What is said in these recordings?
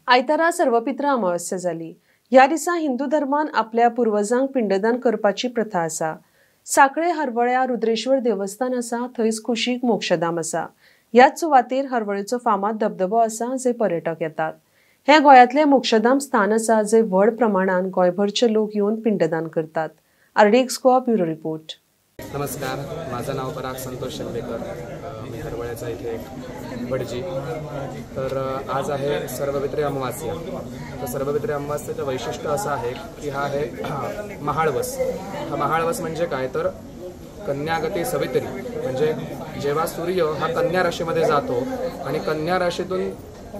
आयतारा सर्वपित्र अमावस्या जाली। ह्या दिसा हिंदू धर्मान आपल्या पूर्वजांक पिंडदान करपाची प्रथा आसा। साखळे हरवळ्या रुद्रेश्वर देवस्थान आसा, थंयच कुशीक मोक्षधाम आसा। ह्याच सुवातेर हरवळेचो फामाद धबधबो आसा, जे पर्यटक येतात। हे गोंयांतले मोक्षधाम स्थान आसा, जे व्हड प्रमाणात गोंयभरचे लोक येवन पिंडदान करतात। RDX Goa bureau report. नमस्कार, माझं नाव पराग संतोष शेंडेकर। मी हरवळ्याचा इथे एक भटजी। तर आज आहे सर्वपित्री अमावास्या। तर सर्वपित्री अमावास्येचं वैशिष्ट्य असं आहे की हा आहे महाळवस। हा महाळवस म्हणजे काय, तर कन्यागती सवित्री, म्हणजे जेव्हा सूर्य हा कन्या राशीमध्ये जातो आणि कन्या राशीतून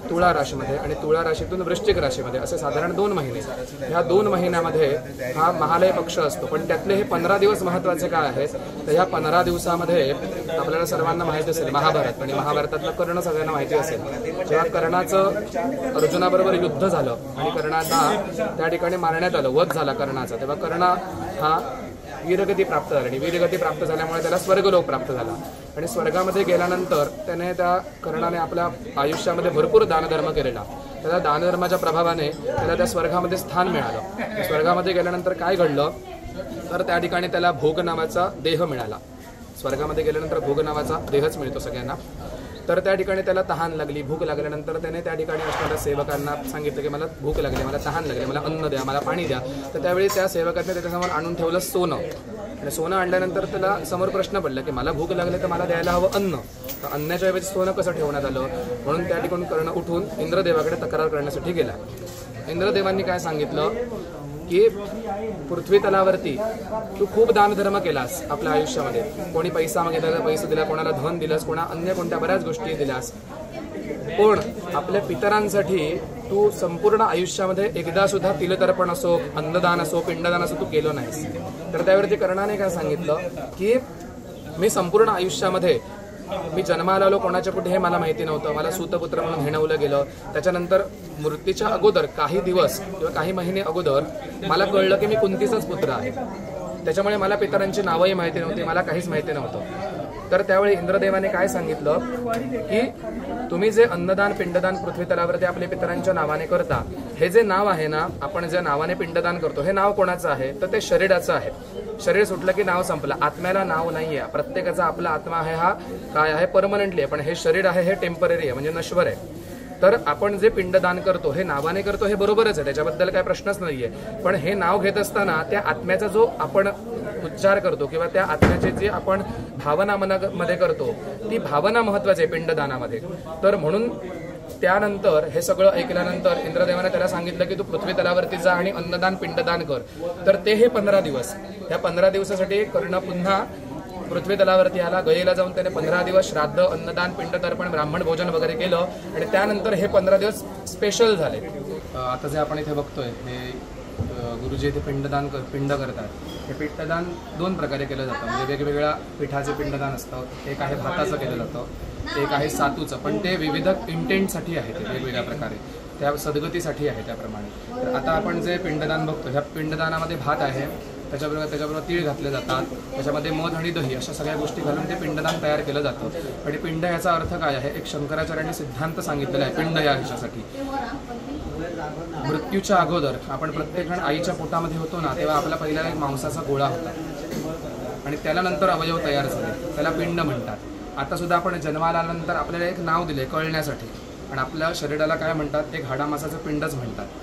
तुळा राशीमध्ये आणि तुळा राशीतून वृश्चिक राशीमध्ये असे साधारण 2 महिने, ह्या 2 महिन्यामध्ये हा महालय पक्ष असतो। पण त्यातले हे 15 दिवस महत्त्वाचे काय आहेत, तर ह्या 15 दिवसामध्ये आपल्याला सर्वांना माहिती असेल महाभारत, आणि महाभारतातलं कर्ण सगळ्यांना माहिती असेल। जेव्हा कर्णाचं अर्जुनाबरोबर युद्ध झालं आणि कर्णाला त्या ठिकाणी मारण्यात आलं, वध झाला कर्णाचा, तेव्हा कर्ण हा वीरगती प्राप्त झाली आणि वीरगती प्राप्त झाल्यामुळे त्याला स्वर्गलोक प्राप्त झाला। आणि स्वर्गामध्ये गेल्यानंतर त्याने त्या कर्णाने आपल्या आयुष्यामध्ये भरपूर दानधर्म केलेला। त्या दानधर्माच्या प्रभावाने त्याला त्या स्वर्गामध्ये स्थान मिळालं। स्वर्गामध्ये गेल्यानंतर काय घडलं, तर त्या ठिकाणी त्याला भोग नावाचा देह मिळाला। स्वर्गामध्ये गेल्यानंतर भोग नावाचा देहच मिळतो सगळ्यांना। तर त्या ठिकाणी त्याला तहान लागली, भूक लागल्यानंतर त्याने त्या ठिकाणी असणाऱ्या सेवकांना सांगितलं की मला भूक लागली, मला तहान लागली, मला अन्न द्या, मला पाणी द्या। तर त्यावेळी त्या सेवकाने त्याच्यासमोर आणून ठेवलं सोनं, आणि सोनं आणल्यानंतर त्याला समोर प्रश्न पडला की मला भूक लागली तर मला द्यायला हवं अन्न, तर अन्नाच्या ऐवजी सोनं कसं ठेवण्यात आलं। म्हणून त्या ठिकाणी कर्ण उठून इंद्रदेवाकडे तक्रार करण्यासाठी गेला। इंद्रदेवांनी काय सांगितलं की पृथ्वी तलावरती तू खूप दानधर्म केलास आपल्या आयुष्यामध्ये, कोणी पैसा मागितला पैसे दिला, कोणाला धन दिलंस, अन्य कोणत्या बऱ्याच गोष्टी दिल्यास, पण आपल्या पितरांसाठी तू संपूर्ण आयुष्यामध्ये एकदा सुद्धा तिलतर्पण असो, अन्नदान असो, पिंडदान असो तू केलं नाहीस। तर त्यावरती कर्णाने काय सांगितलं की मी संपूर्ण आयुष्यामध्ये मी जन्माला आलो कोणाच्या कुठे हे मला माहिती नव्हतं, मला सूतपुत्र म्हणून हिणवलं गेलं। त्याच्यानंतर मृत्यूच्या अगोदर काही दिवस किंवा काही महिने अगोदर मला कळलं की मी कुंतीचाच पुत्र आहे। त्याच्यामुळे मला पितरांची नावही माहिती नव्हती, मला काहीच माहिती नव्हतं। तर त्यावेळी इंद्रदेवाने काय सांगितलं की तुम्ही जे अन्नदान पिंडदान पृथ्वी तलावरती आपल्या पितरांच्या नावाने करता, हे जे नाव आहे ना, आपण ज्या नावाने पिंडदान करतो, हे नाव कोणाचं आहे, तर ते शरीराचं आहे। शरीर सुटलं की नाव संपलं, आत्म्याला नाव नाहीये। प्रत्येकाचा आपला आत्मा आहे हा काय आहे, परमनंटली आहे, पण हे शरीर आहे हे टेम्पररी आहे, म्हणजे नश्वर आहे। तर आपण जे पिंडदान करतो हे नावाने करतो, हे बरोबरच आहे, त्याच्याबद्दल काही प्रश्नच नाहीये। पण हे नाव घेत असताना त्या आत्म्याचा जो आपण उच्चार करतो किंवा त्या आत्म्याची जी आपण भावना मनामध्ये करतो, ती भावना महत्वाची आहे पिंडदानामध्ये। तर म्हणून त्यानंतर हे सगळं ऐकल्यानंतर इंद्रदेवाने त्याला सांगितलं की तू पृथ्वी तलावरती जा आणि अन्नदान पिंडदान कर। तर ते हे 15 दिवस, ह्या 15 दिवसासाठी कर्ण पुन्हा पृथ्वी तलावरती आला। गयेला जाऊन त्याने 15 दिवस श्राद्ध, अन्नदान, पिंडतर्पण, ब्राह्मण भोजन वगैरे केलं, आणि त्यानंतर हे 15 दिवस स्पेशल झाले। आता जे आपण इथे बघतोय हे गुरुजी इथे पिंड करतात। हे पिंडदान 2 प्रकारे केलं जातं, म्हणजे वेगवेगळ्या पिठाचे पिंडदान असतं। एक आहे भाताचं केलं जातं, एक आहे सातूचं, पण ते विविध इंटेंटसाठी आहे, ते वेगवेगळ्या प्रकारे त्या सद्गतीसाठी आहे त्याप्रमाणे। तर आता आपण जे पिंडदान बघतो, ह्या पिंडदानामध्ये भात आहे, त्याच्याबरोबर तीळ घातले जातात, त्याच्यामध्ये मध आणि दही अशा सगळ्या गोष्टी घालून ते पिंडदान तयार केलं जातं। आणि पिंड याचा अर्थ काय आहे, एक शंकराचार्यांनी सिद्धांत सांगितलेला आहे पिंड या ह्याच्यासाठी। मृत्यूच्या अगोदर आपण प्रत्येकजण आईच्या पोटामध्ये होतो ना, तेव्हा आपला पहिला एक मांसाचा गोळा होता आणि त्याला नंतर अवयव तयार झाले, त्याला पिंड म्हणतात। आता सुद्धा आपण जन्माला आल्यानंतर आपल्याला एक नाव दिले कळण्यासाठी, आणि आपल्या शरीराला काय म्हणतात, एक हाडामासाचं पिंडच म्हणतात,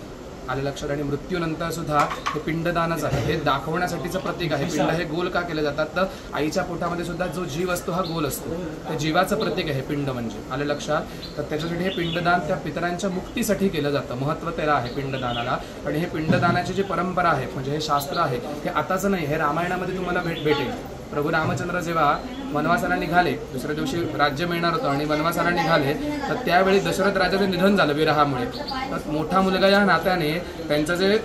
आलं लक्षात। आणि मृत्यूनंतर सुद्धा हे पिंडदानच आहे, हे दाखवण्यासाठीचं प्रतीक आहे। पिंड हे गोल का केले जातात, तर आईच्या पोटामध्ये सुद्धा जो जीव असतो हा गोल असतो, ते जीवाचं प्रतीक आहे पिंड म्हणजे, आलं लक्षात। तर त्याच्यासाठी हे पिंडदान त्या पितरांच्या मुक्तीसाठी केलं जातं, महत्त्व त्याला आहे पिंडदानाला। आणि हे पिंडदानाची जी परंपरा आहे, म्हणजे हे शास्त्र आहे, हे आताचं नाही, हे रामायणामध्ये तुम्हाला भेटेल। प्रभू रामचंद्र जेव्हा वनवासाला निघाले, दुसऱ्या दिवशी राज्य मिळणार होतं आणि वनवासाला निघाले, तर त्यावेळी दशरथ राजाचं निधन झालं विरहामुळे। तर मोठा मुलगा या नात्याने त्यांचं जे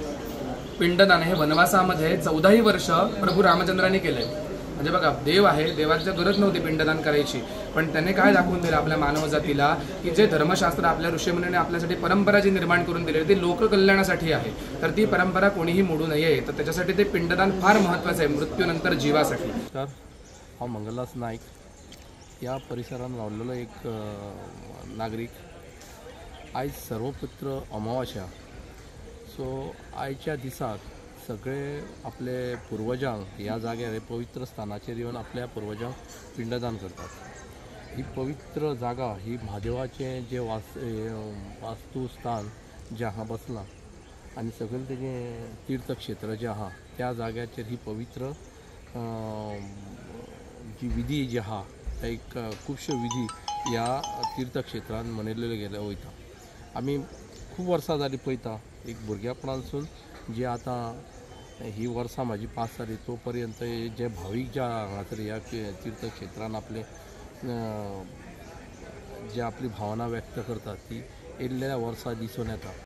पिंडदान हे वनवासामध्ये 14 वर्ष प्रभू रामचंद्रांनी केलंय। म्हणजे बघा, देव आहे, देवाची गरज नव्हती पिंडदान करायची, पण त्याने काय दाखवून दिलं आपल्या मानव जातीला की जे धर्मशास्त्र आपल्या ऋषीमुनीने आपल्यासाठी परंपरा जी निर्माण करून दिली ती लोककल्याणासाठी आहे, तर ती परंपरा कोणीही मोडू नये। तर त्याच्यासाठी ते पिंडदान फार महत्त्वाचं आहे मृत्यूनंतर जीवासाठी। तर हा मंगलदास नाईक या परिसरात राहिलेला एक नागरिक आयज सर्वपुत्र अमावास्या. सो आयच्या दिसाक सगळे आपले पुर्वजांक ह्या जाग्यार हे पवित्र स्थानाचेर येवन आपल्या पुर्वजांक पिंडदान करतात. ही पवित्र जागा ही महादेवाचें जे वास्तुस्थान जें हांगा बसलां आनी सगळें तेजें तीर्थक्षेत्र जें आहा त्या जाग्याचेर ही पवित्र जी विधी जी आहा एक खुबश्यो विधी ह्या तीर्थक्षेत्रांत मनयल्ल्यो गेले वयता. आमी खूब वर्सां जालीं पळयता एक भुरगेपणानसून जे आतां ही वर्सां म्हाजी पास जाली तो पर्यंत जे भावीक जे हांगासर ह्या तीर्थक्षेत्रान आपले जे आपली भावना व्यक्त करतात ती येयल्ल्या वर्सां दिसून येता.